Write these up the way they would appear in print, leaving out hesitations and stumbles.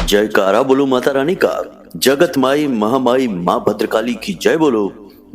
जयकारा बोलो माता रानी का। जगत माई महामाई माँ भद्रकाली की जय बोलो।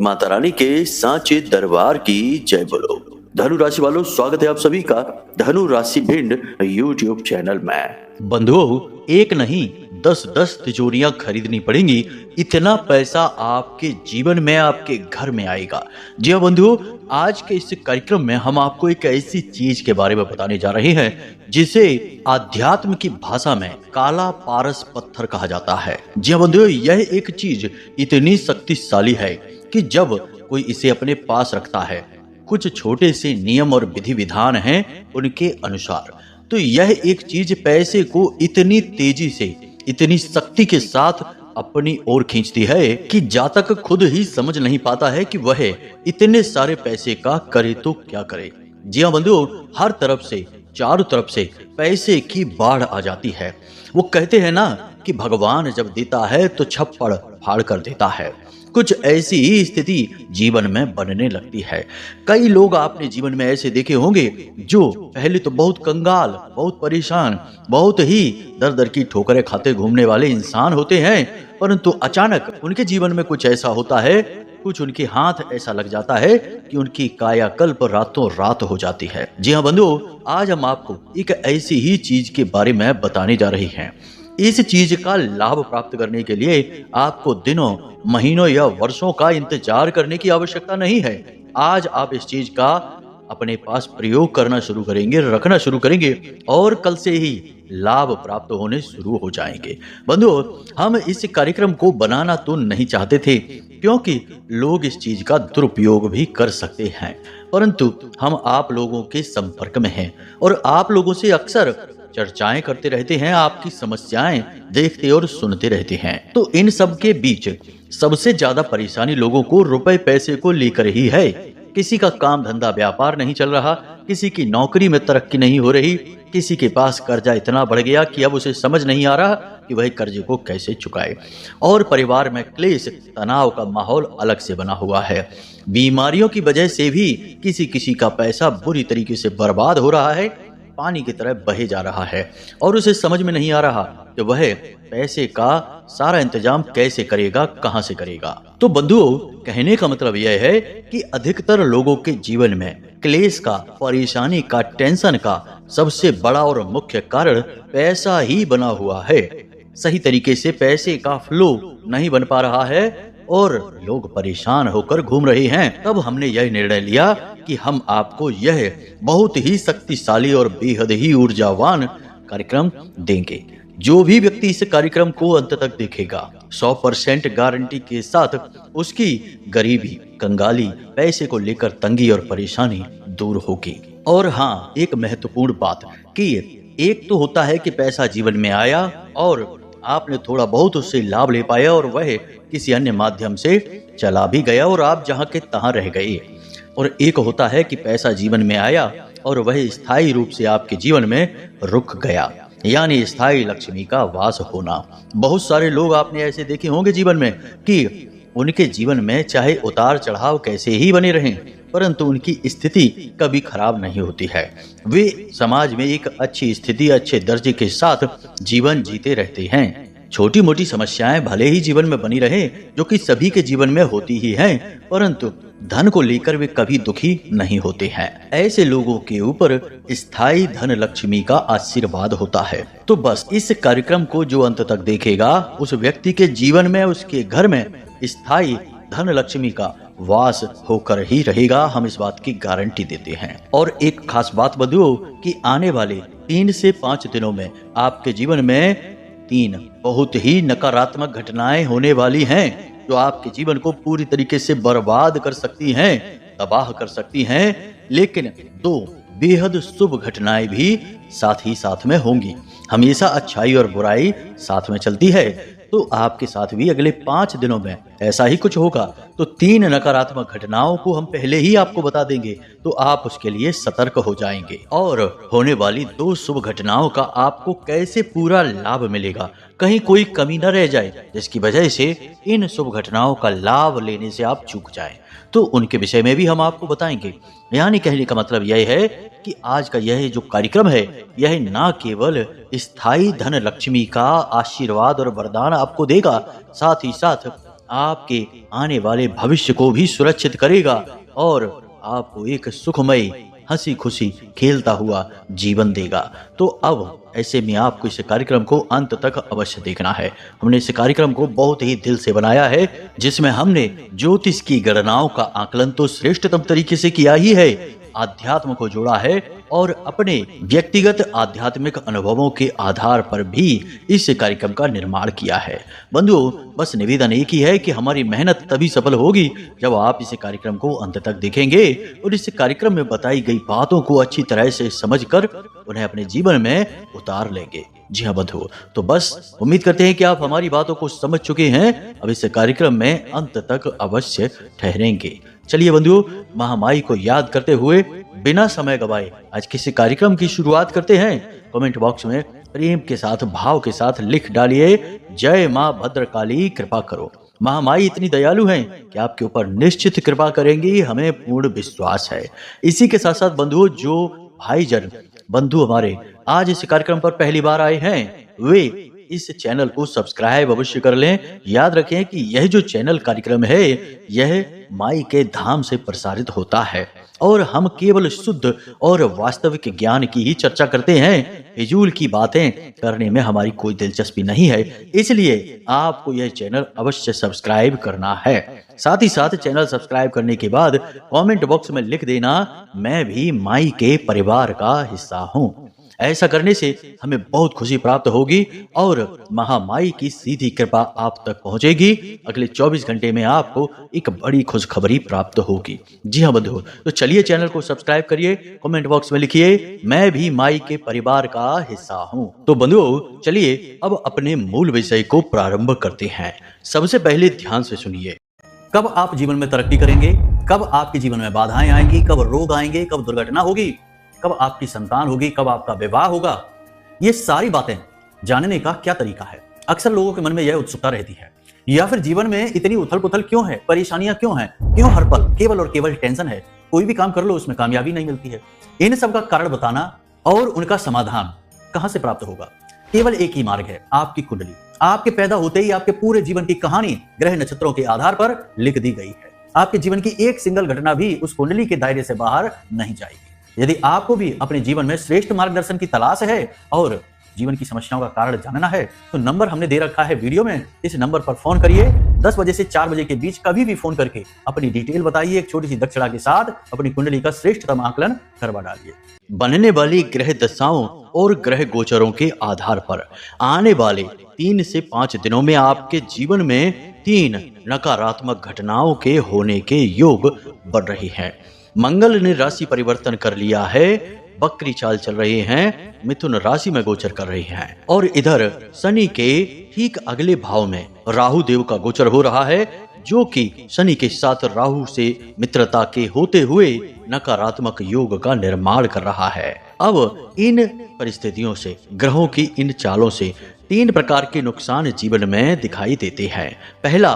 माता रानी के सांचे दरबार की जय बोलो। धनु राशि वालों, स्वागत है आप सभी का धनु राशि भिंड यूट्यूब चैनल में। बंधुओं, एक नहीं 10-10 तिजोरियां खरीदनी पड़ेंगी, इतना पैसा आपके जीवन में, आपके घर में आएगा। जी हाँ बंधुओं, आज के इस कार्यक्रम में हम आपको एक ऐसी चीज के बारे में बताने जा रहे हैं जिसे आध्यात्म की भाषा में काला पारस पत्थर कहा जाता है। जी हाँ बंधुओं, यह एक चीज इतनी शक्तिशाली है कि जब कोई इसे अपने पास रखता है, कुछ छोटे से नियम और विधि विधान हैं उनके अनुसार, तो यह एक चीज पैसे को इतनी तेजी से, इतनी शक्ति के साथ अपनी ओर खींचती है कि जातक खुद ही समझ नहीं पाता है कि वह इतने सारे पैसे का करे तो क्या करे। जी हाँ बंधुओं, हर तरफ से, चारों तरफ से पैसे की बाढ़ आ जाती है। वो कहते हैं ना कि भगवान जब देता है तो छप्पड़ फाड़ कर देता है। कुछ ऐसी ही स्थिति जीवन में बनने लगती है। कई लोग आपने जीवन में ऐसे देखे होंगे जो पहले तो बहुत कंगाल, बहुत परेशान, बहुत ही दर दर की ठोकरें खाते घूमने वाले इंसान होते हैं, परंतु अचानक उनके जीवन में कुछ ऐसा होता है, कुछ उनके हाथ ऐसा लग जाता है कि उनकी कायाकल्प रातों रात हो जाती है। जी हाँ बंधुओं, आज हम आपको एक ऐसी ही चीज के बारे में बताने जा रहे हैं। इस चीज का लाभ प्राप्त करने के लिए आपको दिनों, महीनों या वर्षों का इंतजार करने की आवश्यकता नहीं है। आज आप इस चीज का अपने पास प्रयोग करना शुरू करेंगे, रखना शुरू करेंगे और कल से ही लाभ प्राप्त होने शुरू हो जाएंगे। बंधुओं, हम इस कार्यक्रम को बनाना तो नहीं चाहते थे क्योंकि लोग इस चीज का दुरुपयोग भी कर सकते हैं, परंतु हम आप लोगों के संपर्क में हैं और आप लोगों से अक्सर चर्चाएं करते रहते हैं, आपकी समस्याएं देखते और सुनते रहते हैं। तो इन सब के बीच सबसे ज्यादा परेशानी लोगों को रुपए पैसे को लेकर ही है। किसी का काम धंधा व्यापार नहीं चल रहा, किसी की नौकरी में तरक्की नहीं हो रही, किसी के पास कर्जा इतना बढ़ गया कि अब उसे समझ नहीं आ रहा कि वह कर्जे को कैसे चुकाए, और परिवार में क्लेश, तनाव का माहौल अलग से बना हुआ है। बीमारियों की वजह से भी किसी किसी का पैसा बुरी तरीके से बर्बाद हो रहा है, पानी की तरह बहे जा रहा है और उसे समझ में नहीं आ रहा कि वह पैसे का सारा इंतजाम कैसे करेगा, कहां से करेगा। तो बंधुओं, कहने का मतलब यह है कि अधिकतर लोगों के जीवन में क्लेश का, परेशानी का, टेंशन का सबसे बड़ा और मुख्य कारण पैसा ही बना हुआ है। सही तरीके से पैसे का फ्लो नहीं बन पा रहा है और लोग परेशान होकर घूम रहे हैं। तब हमने यह निर्णय लिया कि हम आपको यह बहुत ही शक्तिशाली और बेहद ही ऊर्जावान कार्यक्रम देंगे। जो भी व्यक्ति इस कार्यक्रम को अंत तक देखेगा, 100% गारंटी के साथ उसकी गरीबी, कंगाली, पैसे को लेकर तंगी और परेशानी दूर होगी। और हाँ, एक महत्वपूर्ण बात कि एक तो होता है कि पैसा जीवन में आया और आपने थोड़ा बहुत उससे लाभ ले पाया और वह किसी अन्य माध्यम से चला भी गया और आप जहां के तहां रह गए। और एक होता है कि पैसा जीवन में आया और वह स्थायी रूप से आपके जीवन में रुक गया, यानी स्थायी लक्ष्मी का वास होना। बहुत सारे लोग आपने ऐसे देखे होंगे जीवन में कि उनके जीवन में चाहे उतार चढ़ाव कैसे ही बने रहें, परंतु उनकी स्थिति कभी खराब नहीं होती है। वे समाज में एक अच्छी स्थिति, अच्छे दर्जे के साथ जीवन जीते रहते हैं। छोटी मोटी समस्याएं भले ही जीवन में बनी रहे, जो कि सभी के जीवन में होती ही हैं, परंतु धन को लेकर वे कभी दुखी नहीं होते हैं। ऐसे लोगों के ऊपर स्थायी धन लक्ष्मी का आशीर्वाद होता है। तो बस इस कार्यक्रम को जो अंत तक देखेगा, उस व्यक्ति के जीवन में, उसके घर में स्थायी धन लक्ष्मी का वास होकर ही रहेगा। हम इस बात की गारंटी देते हैं। और एक खास बात बंधुओं कि आने वाले 3 से 5 दिनों में आपके जीवन में 3 बहुत ही नकारात्मक घटनाएं होने वाली हैं, जो आपके जीवन को पूरी तरीके से बर्बाद कर सकती हैं, तबाह कर सकती हैं। लेकिन 2 बेहद शुभ घटनाएं भी साथ ही साथ में होंगी। हमेशा अच्छाई और बुराई साथ में चलती है, तो आपके साथ भी अगले 5 दिनों में ऐसा ही कुछ होगा। तो 3 नकारात्मक घटनाओं को हम पहले ही आपको बता देंगे, तो आप उसके लिए सतर्क हो जाएंगे। और होने वाली 2 शुभ घटनाओं का आपको कैसे पूरा लाभ मिलेगा, कहीं कोई कमी न रह जाए जिसकी वजह से इन शुभ घटनाओं का लाभ लेने से आप चूक जाएं। तो उनके विषय में भी हम आपको बताएंगे। यानी कहने का मतलब यह है कि आज का यह जो कार्यक्रम है, यह ना केवल स्थायी धन लक्ष्मी का आशीर्वाद और वरदान आपको देगा, साथ ही साथ आपके आने वाले भविष्य को भी सुरक्षित करेगा और आपको एक सुखमय हंसी खुशी खेलता हुआ जीवन देगा। तो अब ऐसे में आपको इस कार्यक्रम को अंत तक अवश्य देखना है। हमने इस कार्यक्रम को बहुत ही दिल से बनाया है, जिसमें हमने ज्योतिष की गणनाओं का आकलन तो श्रेष्ठतम तरीके से किया ही है, आध्यात्म को जोड़ा है और अपने व्यक्तिगत आध्यात्मिक अनुभवों के आधार पर भी इस कार्यक्रम का निर्माण किया है। बंधुओं, बस निवेदन एक ही है कि हमारी मेहनत तभी सफल होगी जब आप इस कार्यक्रम को अंत तक देखेंगे और इस कार्यक्रम में बताई गई बातों को अच्छी तरह से समझकर उन्हें अपने जीवन में उतार लेंगे। जी हाँ बंधुओं, तो बस उम्मीद करते हैं कि आप हमारी बातों को समझ चुके हैं। अब इस कार्यक्रम में अंत तक अवश्य ठहरेंगे। चलिए बंधुओं, महामाई को याद करते हुए बिना समय गवाए आज किसी कार्यक्रम की शुरुआत करते हैं। कमेंट बॉक्स में प्रेम के साथ, भाव के साथ लिख डालिए, जय माँ भद्रकाली कृपा करो। महामाई इतनी दयालु हैं कि आपके ऊपर निश्चित कृपा करेंगी, हमें पूर्ण विश्वास है। इसी के साथ साथ बंधुओं, जो भाईजन बंधु हमारे आज इस कार्यक्रम पर पहली बार आए हैं, वे इस चैनल को सब्सक्राइब अवश्य कर लें। याद रखें कि यह जो चैनल कार्यक्रम है, यह माई के धाम से प्रसारित होता है और हम केवल शुद्ध और वास्तविक ज्ञान की ही चर्चा करते हैं। फिजूल की बातें करने में हमारी कोई दिलचस्पी नहीं है, इसलिए आपको यह चैनल अवश्य सब्सक्राइब करना है। साथ ही साथ चैनल सब्सक्राइब करने के बाद कमेंट बॉक्स में लिख देना, मैं भी माई के परिवार का हिस्सा हूँ। ऐसा करने से हमें बहुत खुशी प्राप्त होगी और महामाई की सीधी कृपा आप तक पहुंचेगी। अगले 24 घंटे में आपको एक बड़ी खुशखबरी प्राप्त होगी। जी हाँ बंधुओं, तो चलिए चैनल को सब्सक्राइब करिए, कमेंट बॉक्स में लिखिए, मैं भी माई के परिवार का हिस्सा हूँ। तो बंधुओं, चलिए अब अपने मूल विषय को प्रारंभ करते हैं। सबसे पहले ध्यान से सुनिए, कब आप जीवन में तरक्की करेंगे, कब आपके जीवन में बाधाएं आएंगी, कब रोग आएंगे, कब दुर्घटना होगी, कब आपकी संतान होगी, कब आपका विवाह होगा, ये सारी बातें जानने का क्या तरीका है। अक्सर लोगों के मन में यह उत्सुकता रहती है, या फिर जीवन में इतनी उथल पुथल क्यों है, परेशानियां क्यों हैं, क्यों हर पल केवल और केवल टेंशन है, कोई भी काम कर लो उसमें कामयाबी नहीं मिलती है। इन सब का कारण बताना और उनका समाधान कहां से प्राप्त होगा, केवल एक ही मार्ग है, आपकी कुंडली। आपके पैदा होते ही आपके पूरे जीवन की कहानी ग्रह नक्षत्रों के आधार पर लिख दी गई है। आपके जीवन की एक सिंगल घटना भी उस कुंडली के दायरे से बाहर नहीं जाएगी। यदि आपको भी अपने जीवन में श्रेष्ठ मार्गदर्शन की तलाश है और जीवन की समस्याओं का कारण जानना है, तो नंबर हमने दे रखा है वीडियो में। इस नंबर पर फोन करिए। 10 बजे से 4 बजे के बीच कभी भी फोन करके अपनी डिटेल बताइए। एक छोटी सी दक्षिणा के साथ अपनी कुंडली का श्रेष्ठतम आकलन करवा डालिए। बनने वाली ग्रह दशाओं और ग्रह गोचरों के आधार पर आने वाले 3 से 5 दिनों में आपके जीवन में 3 नकारात्मक घटनाओं के होने के योग बन रहे हैं। मंगल ने राशि परिवर्तन कर लिया है, बकरी चाल चल रहे हैं, मिथुन राशि में गोचर कर रहे हैं और इधर शनि के ठीक अगले भाव में राहु देव का गोचर हो रहा है, जो कि शनि के साथ राहु से मित्रता के होते हुए नकारात्मक योग का निर्माण कर रहा है। अब इन परिस्थितियों से, ग्रहों की इन चालों से 3 प्रकार के नुकसान जीवन में दिखाई देते हैं। पहला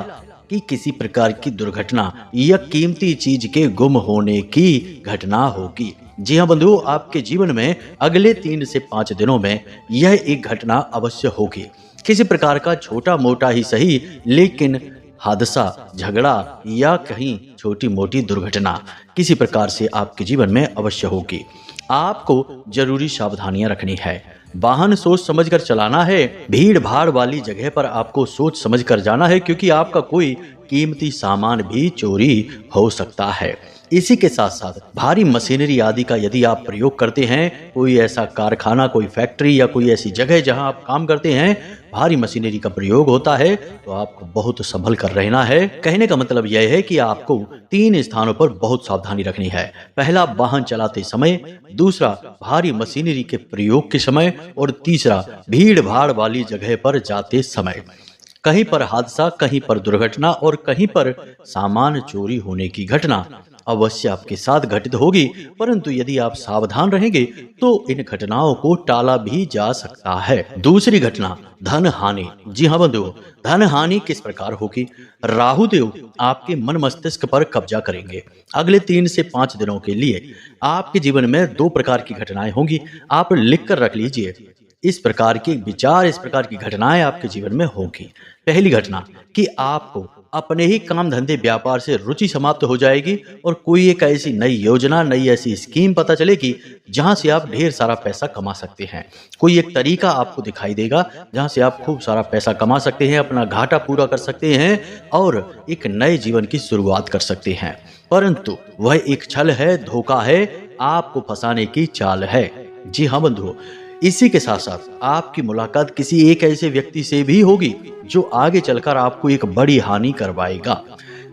कि किसी प्रकार की दुर्घटना या कीमती चीज के गुम होने की घटना होगी। जी हाँ बंधुओं, आपके जीवन में अगले 3 से 5 दिनों में यह एक घटना अवश्य होगी। किसी प्रकार का छोटा मोटा ही सही, लेकिन हादसा, झगड़ा या कहीं छोटी मोटी दुर्घटना किसी प्रकार से आपके जीवन में अवश्य होगी। आपको जरूरी सावधानियां रखनी है। वाहन सोच समझकर चलाना है। भीड़ भाड़ वाली जगह पर आपको सोच समझकर जाना है, क्योंकि आपका कोई कीमती सामान भी चोरी हो सकता है। इसी के साथ साथ भारी मशीनरी आदि का यदि आप प्रयोग करते हैं, कोई ऐसा कारखाना, कोई फैक्ट्री या कोई ऐसी जगह जहां आप काम करते हैं, भारी मशीनरी का प्रयोग होता है, तो आपको बहुत संभल कर रहना है। कहने का मतलब यह है कि आपको 3 स्थानों पर बहुत सावधानी रखनी है। पहला, वाहन चलाते समय, दूसरा भारी मशीनरी के प्रयोग के समय और तीसरा भीड़ भाड़ वाली जगह पर जाते समय। कहीं पर हादसा, कहीं पर दुर्घटना और कहीं पर सामान चोरी होने की घटना अवश्य आपके साथ घटित होगी, परंतु यदि आप सावधान रहेंगे तो इन घटनाओं को टाला भी जा सकता है। दूसरी घटना, धन हानि। जी हाँ बंधुओं, धन हानि किस प्रकार होगी? राहु देव आपके मन मस्तिष्क पर कब्जा करेंगे। अगले 3 से 5 दिनों के लिए आपके जीवन में 2 प्रकार की घटनाएं होंगी। आप लिख कर रख लीजिए। इस प्रकार के विचार, इस प्रकार की घटनाएं आपके जीवन में होंगी। पहली घटना कि आपको अपने ही काम धंधे व्यापार से रुचि समाप्त हो जाएगी और कोई एक ऐसी नई योजना, नई ऐसी स्कीम पता चलेगी जहां से आप ढेर सारा पैसा कमा सकते हैं। कोई एक तरीका आपको दिखाई देगा जहां से आप खूब सारा पैसा कमा सकते हैं, अपना घाटा पूरा कर सकते हैं और एक नए जीवन की शुरुआत कर सकते हैं। परंतु वह एक छल है, धोखा है, आपको फंसाने की चाल है। जी हाँ बंधुओं, इसी के साथ साथ आपकी मुलाकात किसी एक ऐसे व्यक्ति से भी होगी जो आगे चलकर आपको एक बड़ी हानि करवाएगा।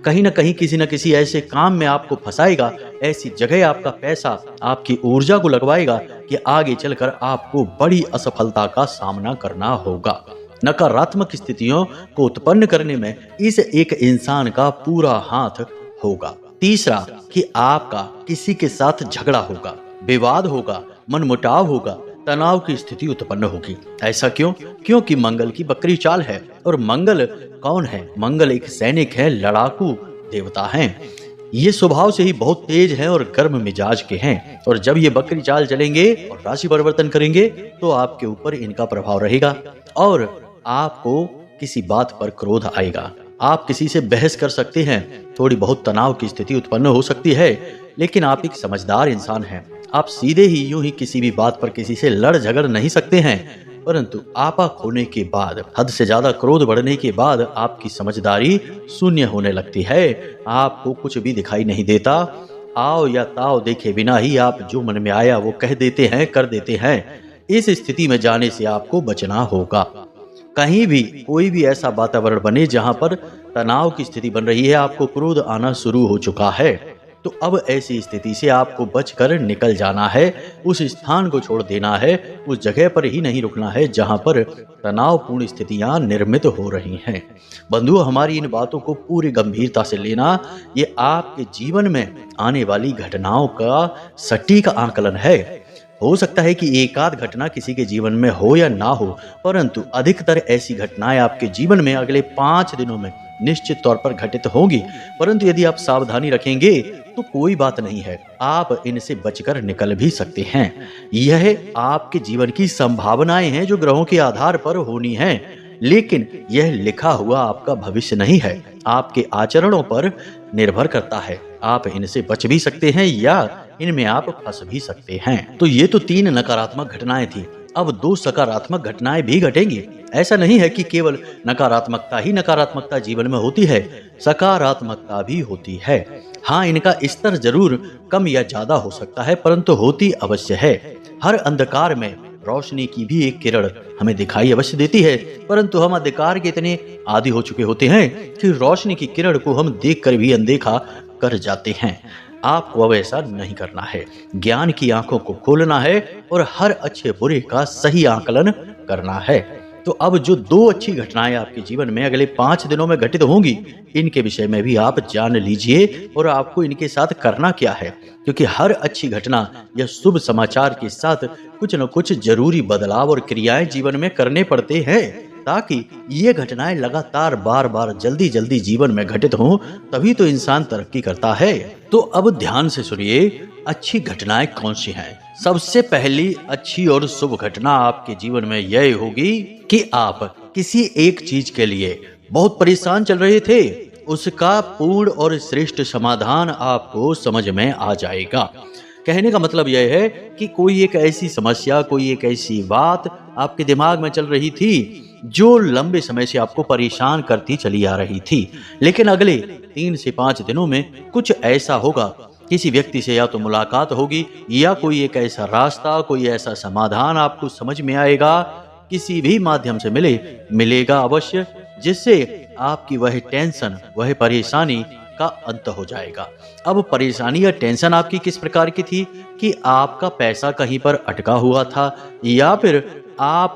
कहीं ना कहीं किसी न किसी ऐसे काम में आपको फंसाएगा, ऐसी जगह आपका पैसा, आपकी ऊर्जा को लगवाएगा कि आगे चलकर आपको बड़ी असफलता का सामना करना होगा। नकारात्मक स्थितियों को उत्पन्न करने में इस एक इंसान का पूरा हाथ होगा। तीसरा कि आपका किसी के साथ झगड़ा होगा, विवाद होगा, मनमुटाव होगा, तनाव की स्थिति उत्पन्न होगी। ऐसा क्यों? क्योंकि मंगल की बकरी चाल है। और मंगल कौन है? मंगल एक सैनिक है, लड़ाकू देवता हैं। ये स्वभाव से ही बहुत तेज हैं और गर्म मिजाज के हैं। और जब ये बकरी चाल चलेंगे और राशि परिवर्तन करेंगे तो आपके ऊपर इनका प्रभाव रहेगा और आपको किसी बात पर क्रोध आएगा। आप किसी से बहस कर सकते हैं, थोड़ी बहुत तनाव की स्थिति उत्पन्न हो सकती है, लेकिन आप एक समझदार इंसान हैं। आप सीधे ही यूं ही किसी भी बात पर किसी से लड़ झगड़ नहीं सकते हैं, परंतु आपा खोने के बाद, हद से ज्यादा क्रोध बढ़ने के बाद आपकी समझदारी शून्य होने लगती है। आपको कुछ भी दिखाई नहीं देता। आओ या ताओ देखे बिना ही आप जो मन में आया वो कह देते हैं, कर देते हैं। इस स्थिति में जाने से आपको बचना होगा। कहीं भी कोई भी ऐसा वातावरण बने जहां पर तनाव की स्थिति बन रही है, आपको क्रोध आना शुरू हो चुका है, तो अब ऐसी स्थिति से आपको बचकर निकल जाना है। उस स्थान को छोड़ देना है, उस जगह पर ही नहीं रुकना है जहां पर तनावपूर्ण स्थितियां निर्मित हो रही हैं। बंधुओं, हमारी इन बातों को पूरी गंभीरता से लेना, ये आपके जीवन में आने वाली घटनाओं का सटीक आकलन है। हो सकता है कि एकाध घटना किसी के जीवन में हो या ना हो, परंतु अधिकतर ऐसी घटनाएं आपके जीवन में अगले 5 दिनों में निश्चित तौर पर घटित होंगी। परंतु यदि आप सावधानी रखेंगे तो कोई बात नहीं है, आप इनसे बचकर निकल भी सकते हैं। यह आपके जीवन की संभावनाएं हैं जो ग्रहों के आधार पर होनी हैं, लेकिन यह लिखा हुआ आपका भविष्य नहीं है, आपके आचरणों पर निर्भर करता है। आप इनसे बच भी सकते हैं या इनमें आप फंस भी सकते हैं। तो ये तो 3 नकारात्मक घटनाएं थी। अब 2 सकारात्मक घटनाएं भी घटेंगी। ऐसा नहीं है कि केवल नकारात्मकता ही नकारात्मकता जीवन में होती है, सकारात्मकता भी होती है। हाँ, इनका स्तर जरूर कम या ज्यादा हो सकता है, परंतु होती अवश्य है। हर अंधकार में रोशनी की भी एक किरण हमें दिखाई अवश्य देती है, परंतु हम अंधकार के इतने आदी हो चुके होते हैं कि रोशनी की किरण को हम देखकर भी अनदेखा कर जाते हैं। आपको अब ऐसा नहीं करना है। ज्ञान की आंखों को खोलना है और हर अच्छे बुरे का सही आकलन करना है। तो अब जो 2 अच्छी घटनाएं आपके जीवन में अगले 5 दिनों में घटित होंगी, इनके विषय में भी आप जान लीजिए और आपको इनके साथ करना क्या है, क्योंकि हर अच्छी घटना या शुभ समाचार के साथ कुछ न कुछ जरूरी बदलाव और क्रियाएं जीवन में करने पड़ते हैं, ताकि ये घटनाएं लगातार बार बार जल्दी जल्दी जीवन में घटित हों, तभी तो इंसान तरक्की करता है। तो अब ध्यान से सुनिए, अच्छी घटनाएं कौन सी हैं। सबसे पहली अच्छी और शुभ घटना आपके जीवन में यह होगी कि आप किसी एक चीज के लिए बहुत परेशान चल रहे थे, उसका पूर्ण और श्रेष्ठ समाधान आपको समझ में आ जाएगा। कहने का मतलब यह है कि कोई एक ऐसी समस्या, कोई एक ऐसी बात आपके दिमाग में चल रही थी जो लंबे समय से आपको परेशान करती चली आ रही थी, लेकिन अगले 3 से 5 दिनों में कुछ ऐसा होगा, किसी व्यक्ति से या तो मुलाकात होगी या कोई एक ऐसा रास्ता, कोई ऐसा समाधान आपको समझ में आएगा, किसी भी माध्यम से मिलेगा अवश्य, जिससे आपकी वह टेंशन, वह परेशानी का अंत हो जाएगा। अब परेशानी या टेंशन आपकी किस प्रकार की थी कि आपका पैसा कहीं पर अटका हुआ था, या फिर आप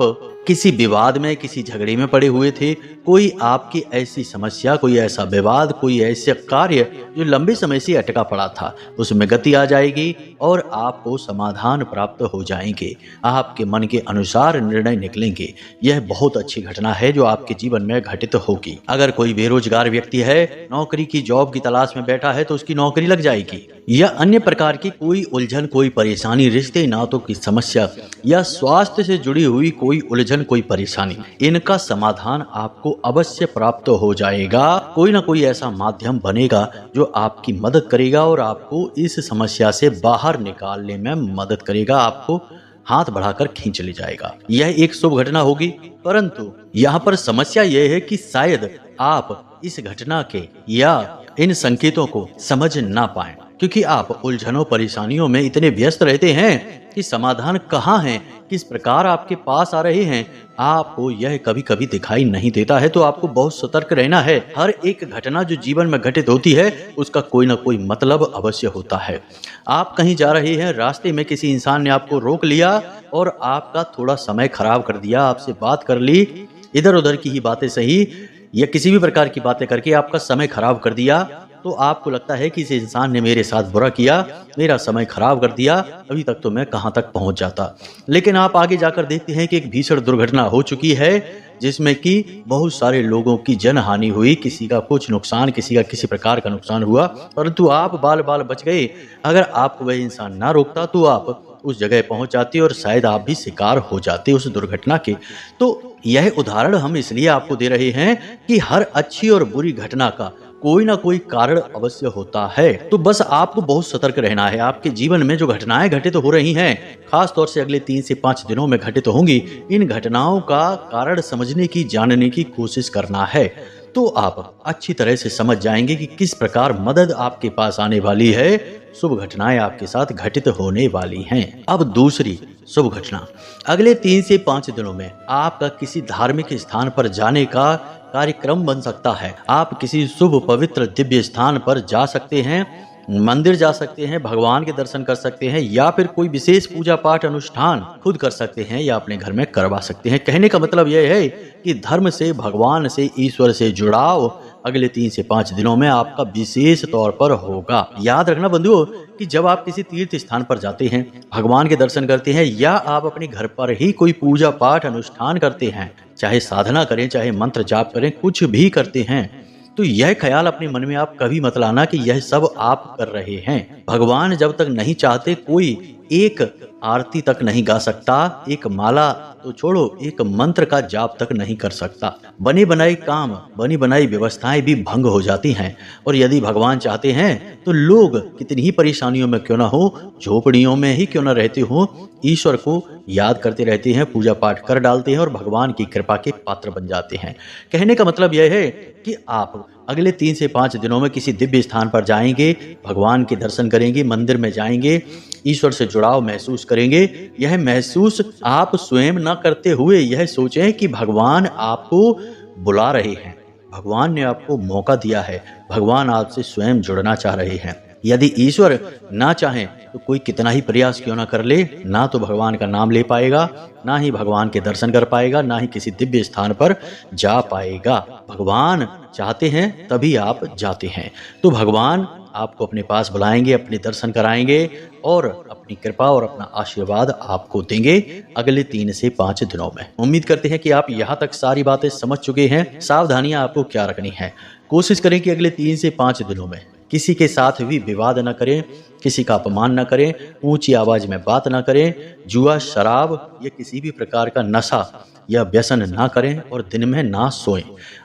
किसी विवाद में, किसी झगड़े में पड़े हुए थे, कोई आपकी ऐसी समस्या, कोई ऐसा विवाद, कोई ऐसे कार्य जो लंबे समय से अटका पड़ा था, उसमें गति आ जाएगी और आपको समाधान प्राप्त हो जाएंगे। आपके मन के अनुसार निर्णय निकलेंगे। यह बहुत अच्छी घटना है जो आपके जीवन में घटित होगी। अगर कोई बेरोजगार व्यक्ति है, नौकरी की जॉब की तलाश में बैठा है, तो उसकी नौकरी लग जाएगी। या अन्य प्रकार की कोई उलझन, कोई परेशानी, रिश्ते नातों की समस्या या स्वास्थ्य से जुड़ी हुई कोई उलझन, कोई परेशानी, इनका समाधान आपको अवश्य प्राप्त हो जाएगा। कोई ना कोई ऐसा माध्यम बनेगा जो आपकी मदद करेगा और आपको इस समस्या से बाहर निकालने में मदद करेगा, आपको हाथ बढ़ाकर खींच ले जाएगा। यह एक शुभ घटना होगी। परंतु यहाँ पर समस्या यह है कि शायद आप इस घटना के या इन संकेतों को समझ ना पाएं, क्योंकि आप उलझनों, परेशानियों में इतने व्यस्त रहते हैं कि समाधान कहाँ है, किस प्रकार आपके पास आ रहे हैं, आपको यह कभी कभी दिखाई नहीं देता है। तो आपको बहुत सतर्क रहना है। हर एक घटना जो जीवन में घटित होती है, उसका कोई ना कोई मतलब अवश्य होता है। आप कहीं जा रहे हैं, रास्ते में किसी इंसान ने आपको रोक लिया और आपका थोड़ा समय खराब कर दिया, आपसे बात कर ली, इधर उधर की ही बातें सही या किसी भी प्रकार की बातें करके आपका समय खराब कर दिया, तो आपको लगता है कि इस इंसान ने मेरे साथ बुरा किया, मेरा समय खराब कर दिया, अभी तक तो मैं कहां तक पहुंच जाता। लेकिन आप आगे जाकर देखते हैं कि एक भीषण दुर्घटना हो चुकी है, जिसमें कि बहुत सारे लोगों की जनहानि हुई, किसी का कुछ नुकसान, किसी का किसी प्रकार का नुकसान हुआ, परंतु आप बाल बाल बच गए। अगर आपको वह इंसान ना रोकता तो आप उस जगह पहुंच जाते और शायद आप भी शिकार हो जाते उस दुर्घटना के। तो यह उदाहरण हम इसलिए आपको दे रहे हैं कि हर अच्छी और बुरी घटना का कोई ना कोई कारण अवश्य होता है। तो बस आपको बहुत सतर्क रहना है। आपके जीवन में जो घटनाएं घटित हो रही हैं, खास तौर से अगले 3 से 5 दिनों में घटित होंगी, इन घटनाओं का कारण समझने की, जानने की कोशिश करना है। तो आप अच्छी तरह से समझ जाएंगे कि किस प्रकार मदद आपके पास आने वाली है, शुभ घटनाएं आपके साथ घटित होने वाली हैं। अब दूसरी शुभ घटना, अगले 3 से 5 दिनों में आपका किसी धार्मिक स्थान पर जाने का कार्यक्रम बन सकता है। आप किसी शुभ, पवित्र, दिव्य स्थान पर जा सकते हैं, मंदिर जा सकते हैं, भगवान के दर्शन कर सकते हैं, या फिर कोई विशेष पूजा पाठ अनुष्ठान खुद कर सकते हैं या अपने घर में करवा सकते हैं। कहने का मतलब यह है कि धर्म से, भगवान से, ईश्वर से जुड़ाव अगले 3 से 5 दिनों में आपका विशेष तौर पर होगा। याद रखना बंधुओं कि जब आप किसी तीर्थ स्थान पर जाते हैं, भगवान के दर्शन करते हैं, या आप अपने घर पर ही कोई पूजा पाठ अनुष्ठान करते हैं, चाहे साधना करें, चाहे मंत्र जाप करें, कुछ भी करते हैं, तो यह ख्याल अपने मन में आप कभी मत लाना कि यह सब आप कर रहे हैं। भगवान जब तक नहीं चाहते, कोई एक आरती तक नहीं गा सकता, एक माला तो छोड़ो, एक मंत्र का जाप तक नहीं कर सकता। बने बनाए काम, बनी बनाई व्यवस्थाएं भी भंग हो जाती हैं। और यदि भगवान चाहते हैं तो लोग कितनी ही परेशानियों में क्यों ना हो, झोपड़ियों में ही क्यों ना रहते हो, ईश्वर को याद करते रहते हैं, पूजा पाठ कर डालते हैं और भगवान की कृपा के पात्र बन जाते हैं। कहने का मतलब यह है कि आप अगले 3 से 5 दिनों में किसी दिव्य स्थान पर जाएंगे, भगवान के दर्शन करेंगे, मंदिर में जाएंगे, ईश्वर से जुड़ाव महसूस करेंगे। यह महसूस आप स्वयं न करते हुए यह सोचें कि भगवान आपको बुला रहे हैं, भगवान ने आपको मौका दिया है, भगवान आपसे स्वयं जुड़ना चाह रहे हैं। यदि ईश्वर ना चाहें तो कोई कितना ही प्रयास क्यों ना कर ले, ना तो भगवान का नाम ले पाएगा, ना ही भगवान के दर्शन कर पाएगा, ना ही किसी दिव्य स्थान पर जा पाएगा। भगवान चाहते हैं तभी आप जाते हैं। तो भगवान आपको अपने पास बुलाएंगे, अपने दर्शन कराएंगे और अपनी कृपा और अपना आशीर्वाद आपको देंगे अगले 3 से 5 दिनों में। उम्मीद करते हैं कि आप यहाँ तक सारी बातें समझ चुके हैं। सावधानियां आपको क्या रखनी है, कोशिश करें कि अगले 3 से 5 दिनों में किसी के साथ भी विवाद न करें, किसी का अपमान न करें, ऊंची आवाज में बात न करें, जुआ, शराब या किसी भी प्रकार का नशा या व्यसन ना करें और दिन में ना सोएं।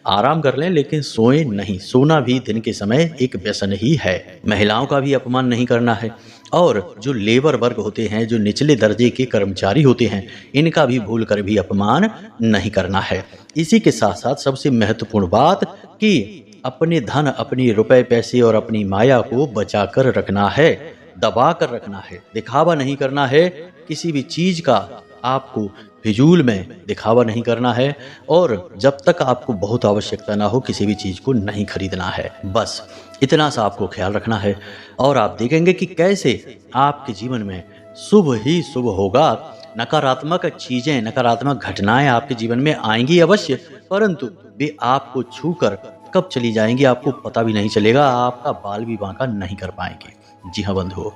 आराम कर लें लेकिन सोएं नहीं। सोना भी दिन के समय एक व्यसन ही है। महिलाओं का भी अपमान नहीं करना है और जो लेबर वर्ग होते हैं, जो निचले दर्जे के कर्मचारी होते हैं, इनका भी भूल कर भी अपमान नहीं करना है। इसी के साथ साथ सबसे महत्वपूर्ण बात कि अपने धन, अपनी रुपए पैसे और अपनी माया को बचा कर रखना है, दबा कर रखना है, दिखावा नहीं करना है। किसी भी चीज का आपको फिजूल में दिखावा नहीं करना है और जब तक आपको बहुत आवश्यकता ना हो किसी भी चीज को नहीं खरीदना है। बस इतना सा आपको ख्याल रखना है और आप देखेंगे कि कैसे आपके जीवन में शुभ ही शुभ होगा। नकारात्मक चीजें, नकारात्मक घटनाएं आपके जीवन में आएंगी अवश्य, परंतु वे आपको छूकर कब चली जाएंगी आपको पता भी नहीं चलेगा, आपका बाल भी बांका नहीं कर पाएंगे। जी हाँ बंधुओं,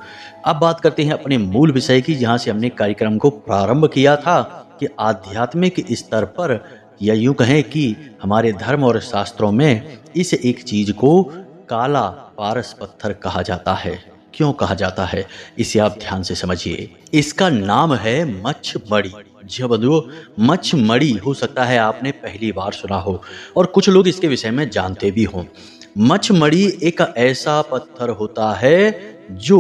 अब बात करते हैं अपने मूल विषय की, जहाँ से हमने कार्यक्रम को प्रारंभ किया था कि आध्यात्मिक स्तर पर, या यूं कहें कि हमारे धर्म और शास्त्रों में इस एक चीज को काला पारस पत्थर कहा जाता है। क्यों कहा जाता है इसे आप ध्यान से समझिए। इसका नाम है मच्छमणि। जी हाँ बंधुओं, मच्छमणि हो सकता है आपने पहली बार सुना हो और कुछ लोग इसके विषय में जानते भी हों। मच्छमणि एक ऐसा पत्थर होता है जो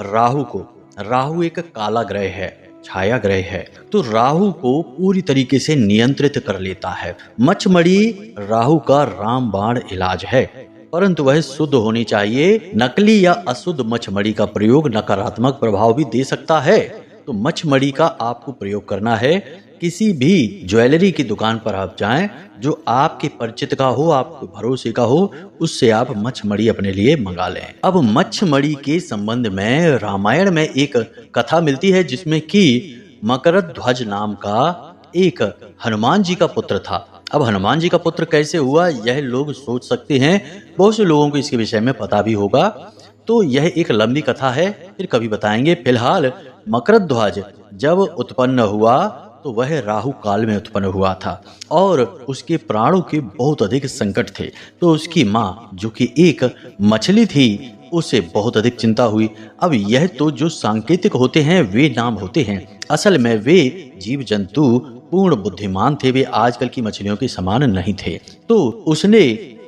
राहु एक काला ग्रह है, छाया ग्रह है, तो राहु को पूरी तरीके से नियंत्रित कर लेता है। मच्छमणि राहु का रामबाण इलाज है, परंतु वह शुद्ध होनी चाहिए। नकली या अशुद्ध मच्छमणि का प्रयोग नकारात्मक प्रभाव भी दे सकता है। तो मच्छमणि का आपको प्रयोग करना है। किसी भी ज्वेलरी की दुकान पर आप जाएं जो आपके परिचित का हो, आपके भरोसे का हो, उससे आप मच्छमणि अपने लिए मंगा लें। अब मच्छमणि के संबंध में रामायण में एक कथा मिलती है, जिसमें कि मकरध्वज नाम का एक हनुमान जी का पुत्र था। अब हनुमान जी का पुत्र कैसे हुआ यह लोग सोच सकते हैं, बहुत से लोगों को इसके विषय में पता भी होगा, तो यह एक लंबी कथा है, फिर कभी बताएंगे। फिलहाल मकरध्वज जब उत्पन्न हुआ तो वह राहु काल में उत्पन्न हुआ था और उसके प्राणों के बहुत अधिक संकट थे। तो उसकी माँ जो कि एक मछली थी, उसे बहुत अधिक चिंता हुई। अब यह तो जो सांकेतिक होते हैं वे नाम होते हैं, असल में वे जीव जंतु पूर्ण बुद्धिमान थे, वे आजकल की मछलियों के समान नहीं थे। तो उसने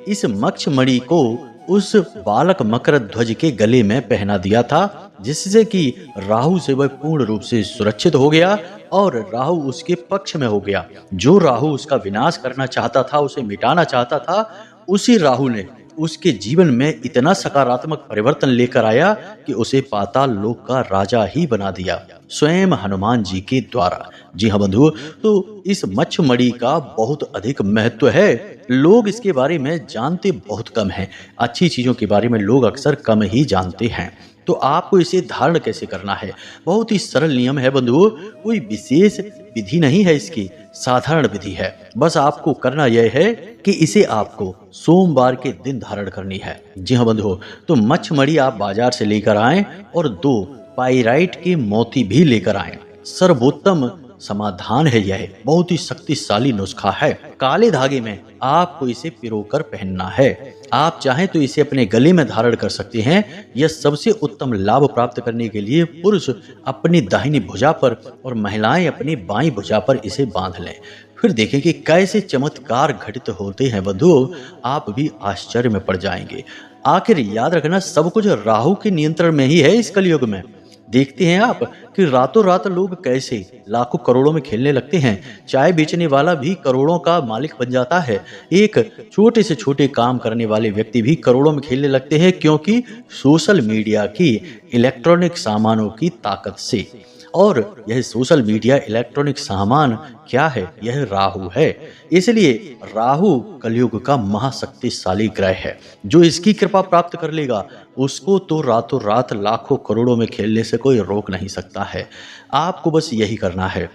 इस मच्छमणि को उस बालक मकरध्वज के गले में पहना दिया था, जिससे कि राहु से वह पूर्ण रूप से सुरक्षित हो गया और राहु उसके पक्ष में हो गया। जो राहु उसका विनाश करना चाहता था, उसे मिटाना चाहता था, उसी राहु ने उसके जीवन में इतना सकारात्मक परिवर्तन लेकर आया कि उसे पाताल लोक का राजा ही बना दिया, स्वयं हनुमान जी के द्वारा। जी हाँ बंधुओं, तो इस मच्छमणि का बहुत अधिक महत्व है। लोग इसके बारे में जानते बहुत कम हैं। अच्छी चीजों के बारे में लोग अक्सर कम ही जानते हैं। तो आपको इसे धारण कैसे करना है, बहुत ही सरल नियम है बंधुओं, कोई विशेष विधि नहीं है, इसकी साधारण विधि है। बस आपको करना यह है कि इसे आपको सोमवार के दिन धारण करनी है। जी हाँ बंधुओं, तो मच्छमणि आप बाजार से लेकर आएं और 2 पाइराइट के मोती भी लेकर आएं। सर्वोत्तम समाधान है, यह बहुत ही शक्तिशाली नुस्खा है। काले धागे में आपको इसे पिरोकर पहनना है। आप चाहें तो इसे अपने गले में धारण कर सकते हैं, यह सबसे उत्तम लाभ प्राप्त करने के लिए पुरुष अपनी दाहिनी भुजा पर और महिलाएं अपनी बाईं भुजा पर इसे बांध लें। फिर देखें कि कैसे चमत्कार घटित होते हैं बंधुओं, आप भी आश्चर्य में पड़ जाएंगे। आखिर याद रखना, सब कुछ राहु के नियंत्रण में ही है इस कलयुग में। देखते हैं आप कि रातों रात लोग कैसे लाखों करोड़ों में खेलने लगते हैं। चाय बेचने वाला भी करोड़ों का मालिक बन जाता है। एक छोटे से छोटे काम करने वाले व्यक्ति भी करोड़ों में खेलने लगते हैं, क्योंकि सोशल मीडिया की इलेक्ट्रॉनिक सामानों की ताकत से। और यह सोशल मीडिया इलेक्ट्रॉनिक सामान क्या है, यह राहु है। इसलिए राहु कलयुग का महाशक्तिशाली ग्रह है। जो इसकी कृपा प्राप्त कर लेगा उसको तो रातों रात लाखों करोड़ों में खेलने से कोई रोक नहीं सकता है। आपको बस यही करना है,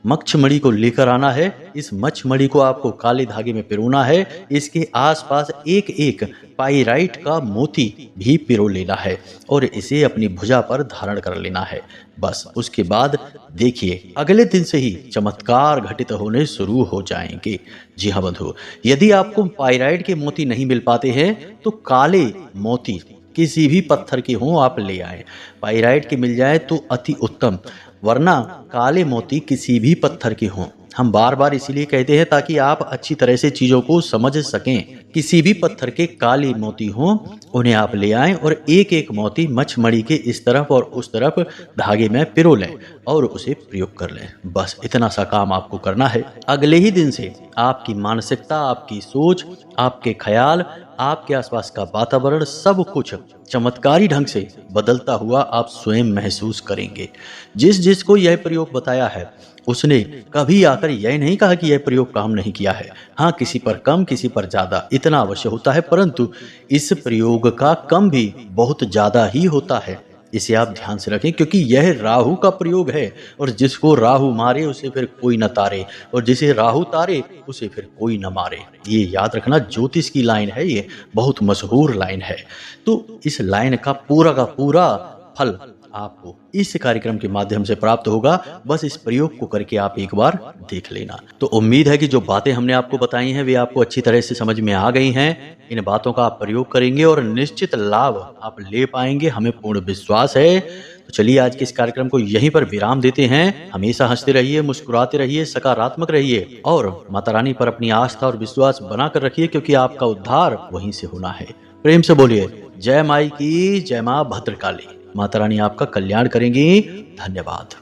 मच्छमणि को लेकर आना है। इस मच्छमणि को आपको काले धागे में पिरोना है। इसके आसपास एक एक पाइराइट का मोती भी पिरो लेना है और इसे अपनी भुजा पर धारण कर लेना है। बस उसके बाद देखिए अगले दिन से ही चमत्कार घटित होने शुरू हो जाएंगे। जी हाँ बंधु, यदि आपको पाइराइट के मोती नहीं मिल पाते हैं तो काले मोती किसी भी पत्थर के हों आप ले आए। पाइराइट के मिल जाए तो अति उत्तम, वरना काले मोती किसी भी पत्थर के हों। हम बार बार इसीलिए कहते हैं ताकि आप अच्छी तरह से चीजों को समझ सकें। किसी भी पत्थर के काले मोती हों उन्हें आप ले आएं और एक एक मोती मच्छमणि के इस तरफ और उस तरफ धागे में पिरो लें और उसे प्रयोग कर लें। बस इतना सा काम आपको करना है। अगले ही दिन से आपकी मानसिकता, आपकी सोच, आपके ख्याल, आपके आसपास का वातावरण सब कुछ चमत्कारी ढंग से बदलता हुआ आप स्वयं महसूस करेंगे। जिस जिसको यह प्रयोग बताया है उसने कभी आकर यह नहीं कहा कि यह प्रयोग काम नहीं किया है। हाँ, किसी पर कम, किसी पर ज्यादा, इतना अवश्य होता है, परंतु इस प्रयोग का कम भी बहुत ज्यादा ही होता है। इसे आप ध्यान से रखें, क्योंकि यह राहु का प्रयोग है और जिसको राहु मारे उसे फिर कोई न तारे, और जिसे राहु तारे उसे फिर कोई न मारे। ये याद रखना, ज्योतिष की लाइन है, ये बहुत मशहूर लाइन है। तो इस लाइन का पूरा फल आपको इस कार्यक्रम के माध्यम से प्राप्त होगा। बस इस प्रयोग को करके आप एक बार देख लेना। तो उम्मीद है कि जो बातें हमने आपको बताई हैं वे आपको अच्छी तरह से समझ में आ गई हैं। इन बातों का आप प्रयोग करेंगे और निश्चित लाभ आप ले पाएंगे, हमें पूर्ण विश्वास है। तो चलिए आज के इस कार्यक्रम को यहीं पर विराम देते हैं। हमेशा हंसते रहिए, मुस्कुराते रहिए, सकारात्मक रहिए और माता रानी पर अपनी आस्था और विश्वास बनाकर रखिए, क्योंकि आपका उद्धार वहीं से होना है। प्रेम से बोलिए जय माई की, जय मां भद्रकाली। माता रानी आपका कल्याण करेंगी। धन्यवाद।